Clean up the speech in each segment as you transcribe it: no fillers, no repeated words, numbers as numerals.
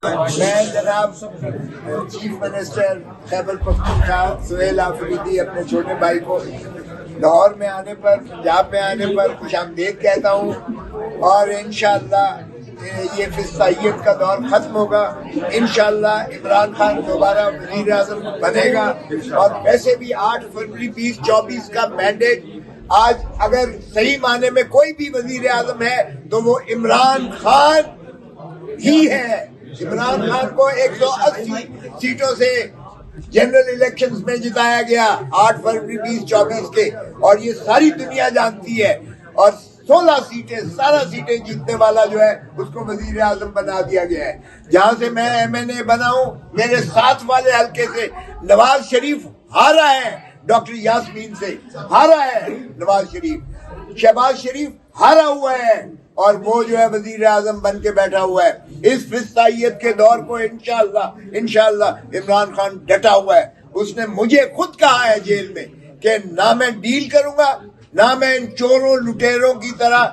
میں جناب chief minister Khyber Pakhtunkhwa Sohail Afridi اپنے چھوٹے بھائی کو لاہور میں آنے پر، پنجاب میں آنے پر خوش آمدید کہتا ہوں، اور انشاءاللہ یہ فسطائیت کا دور ختم ہوگا۔ انشاءاللہ عمران خان دوبارہ وزیر اعظم بنے گا، اور ویسے بھی 8 فروری 2024 کا مینڈیٹ آج اگر صحیح معنی میں کوئی بھی وزیر اعظم ہے تو وہ عمران خان ہی ہے۔ عمران خان کو 180 سیٹوں سے جنرل الیکشنز میں جتایا گیا 8 فروری 2024 کے، اور یہ ساری دنیا جانتی ہے، اور 16 سیٹیں جیتنے والا جو ہے اس کو وزیر اعظم بنا دیا گیا ہے۔ جہاں سے میں MNA بنا ہوں، میرے ساتھ والے حلقے سے نواز شریف ہارا ہے، ڈاکٹر یاسمین سے ہارا ہے نواز شریف، شہباز شریف ہارا ہوا ہے، اور وہ جو ہے وزیر اعظم بن کے بیٹھا ہوا ہے۔ اس فسطائیت کے دور کو انشاءاللہ عمران خان ڈٹا ہوا ہے۔ اس نے مجھے خود کہا ہے جیل میں کہ نہ میں ڈیل کروں گا، نہ میں ان چوروں لٹیروں کی طرح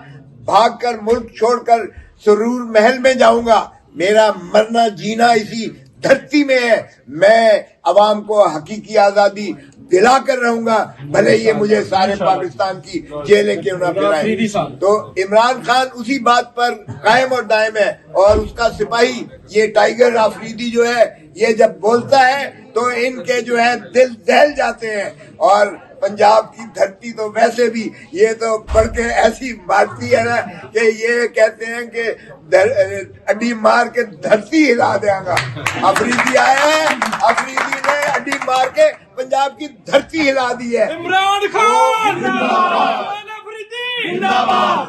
بھاگ کر ملک چھوڑ کر سرور محل میں جاؤں گا۔ میرا مرنا جینا اسی دھرتی میں ہے، میں عوام کو حقیقی آزادی دلا کر رہوں گا، بھلے یہ مجھے سارے پاکستان کی جیلیں کیوں نہ پلائیں۔ تو عمران خان اسی بات پر قائم اور دائم ہے، اور اس کا سپاہی یہ ٹائیگر آفریدی جو ہے، یہ جب بولتا ہے تو ان کے جو ہے دل دہل جاتے ہیں۔ اور پنجاب کی دھرتی تو ویسے بھی یہ تو پڑھ کے ایسی مارتی ہے نا کہ یہ کہتے ہیں کہ اڈی مار کے دھرتی ہلا دیں گا۔ آفریدی آیا ہے، آفریدی نے اڈی مار کے پنجاب کی دھرتی ہلا دی ہے۔ عمران خان زندہ باد۔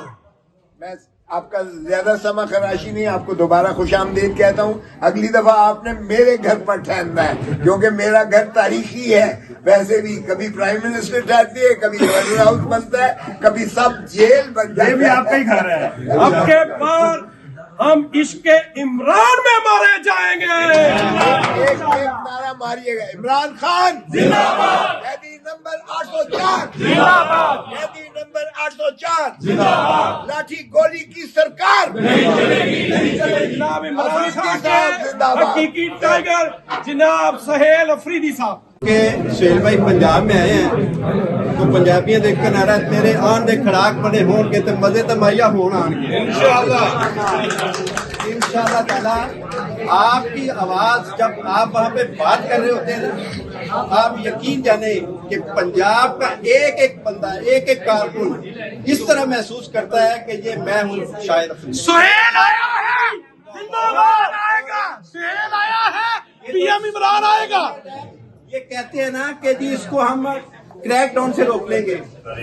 میں آپ کا زیادہ سما خراشی نہیں، آپ کو دوبارہ خوش آمدید کہتا ہوں۔ اگلی دفعہ آپ نے میرے گھر پر ٹھہرنا ہے، کیونکہ میرا گھر تاریخی ہے۔ ویسے بھی کبھی پرائم منسٹر ٹھہرتی ہے، کبھی گورنر ہاؤس بنتا ہے، کبھی سب جیل بن جاتا ہے۔ یہ بھی آپ کا ہی گھر ہے۔ اب کے بعد ہم عشق عمران میں مارے جائیں گے۔ ایک نعرہ ماریے گا، عمران خان زندہ باد، قیدی نمبر 804 زندہ باد، قیدی نمبر 804 زندہ باد، لاٹھی گولی کی سرکار نہیں چلے گی۔ جناب عمران خان کے حقیقی ٹائیگر جناب سہیل آفریدی صاحب کہ سہیل بھائی پنجاب میں آئے ہیں تو پنجابیاں دیکھ کر نعرہ تیرے آن دے کھڑاک بنے ہون کے تے مزے تمایا ہون آن کے انشاءاللہ تعالی۔ آپ کی آواز جب آپ وہاں پہ بات کر رہے ہوتے ہیں، آپ یقین جانیں کہ پنجاب کا ایک ایک بندہ، ایک ایک کارکن اس طرح محسوس کرتا ہے کہ یہ میں ہوں شاعر افریدی۔ سہیل آیا ہے، زندہ باد آئے گا، سہیل آیا ہے، پی ایم عمران آئے گا۔ یہ کہتے ہیں نا کہ جی اس کو ہم کریک ڈاؤن سے روک لیں گے،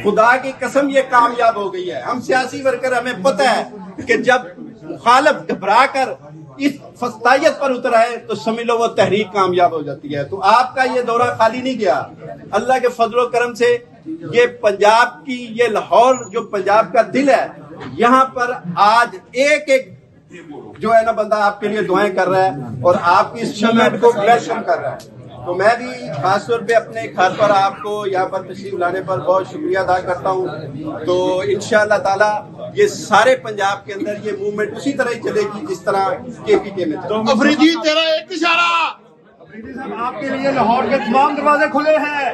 خدا کی قسم یہ کامیاب ہو گئی ہے۔ ہم سیاسی ورکر، ہمیں پتہ ہے کہ جب مخالف گھبرا کر اس فسطائیت پر اتر آئے تو سمجھ لو وہ تحریک کامیاب ہو جاتی ہے۔ تو آپ کا یہ دورہ خالی نہیں گیا، اللہ کے فضل و کرم سے یہ پنجاب کی، یہ لاہور جو پنجاب کا دل ہے، یہاں پر آج ایک ایک جو ہے نا بندہ آپ کے لیے دعائیں کر رہا ہے اور آپ کی اس موومنٹ کو ویلکم کر رہا ہے۔ تو میں بھی خاص طور پہ اپنے گھر پر آپ کو یہاں پر تشریف لانے پر بہت شکریہ ادا کرتا ہوں۔ تو انشاءاللہ تعالی یہ سارے پنجاب کے اندر یہ موومنٹ اسی طرح ہی چلے گی جس طرح KPK میں تھا۔ افریدی تیرا ایک اشارہ۔ افریدی صاحب آپ کے لیے لاہور کے تمام دروازے کھلے ہیں۔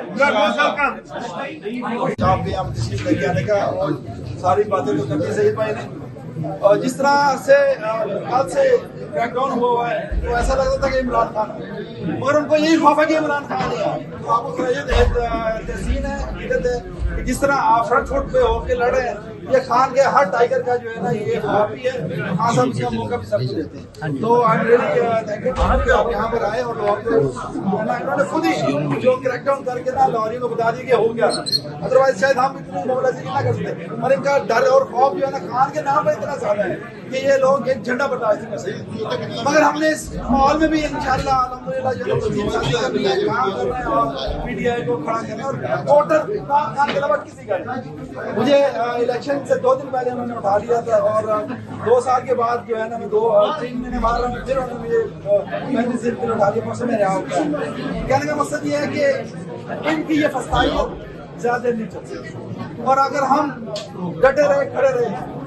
آپ کے ہم تشریف لے کے آنے کا اور ساری باتیں تو کرتی سید بھائی نے، اور جس طرح سے کل سے کریک ڈاؤن ہوا ہے تو ایسا لگتا تھا کہ عمران خان، مگر ان کو یہی خوف ہے کہ عمران خان ہے۔ تو آپ کو تحسین ہے، عقیدت ہے کہ جس طرح آپ فرنٹ فٹ پہ ہو کے لڑے ہیں، یہ خان کے ہر ٹائیگر کا جو ہے نا یہ خواب بھی ہے۔ خان صاحب اس کا موقع بھی سب کو دیتے ہیں۔ تو آئی ایم ریئلی تھینکفل کہ آپ یہاں پر آئے اور انہوں نے خود ہی جو کریک ڈاؤن کر کے نا لاہوریوں کو بتا دیا کہ ہو گیا، ادروائز شاید ہم اتنی موبلائزیشن نہ کر سکتے۔ اور ان کا ڈر اور خوف جو ہے نا خان کے نام پر اتنا زیادہ ہے کہ یہ لوگ ایک جھنڈا برداشت نہیں کر سکتے۔ مگر ہم نے اس ماحول میں بھی انشاءاللہ الحمدللہ جو وزیر شادی کا بھی کام کر رہے ہیں اور PTI کو کھڑا کرنا، اور ووٹر عمران خان کے علاوہ کسی کا نہیں۔ مجھے الیکشن سے 2 دن پہلے انہوں نے اٹھا لیا تھا، اور 2 سال کے بعد جو ہے نا میں 2-3 مہینے بعد پھر انہوں نے مجھے پھر اٹھا لیا، موسم میں رہا ہوتا ہے۔ کہنے کا مقصد یہ ہے کہ ان کی یہ فسطائیت زیادہ نہیں چل سکتی، اور اگر ہم ڈٹے رہے، کھڑے رہے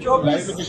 24,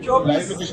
24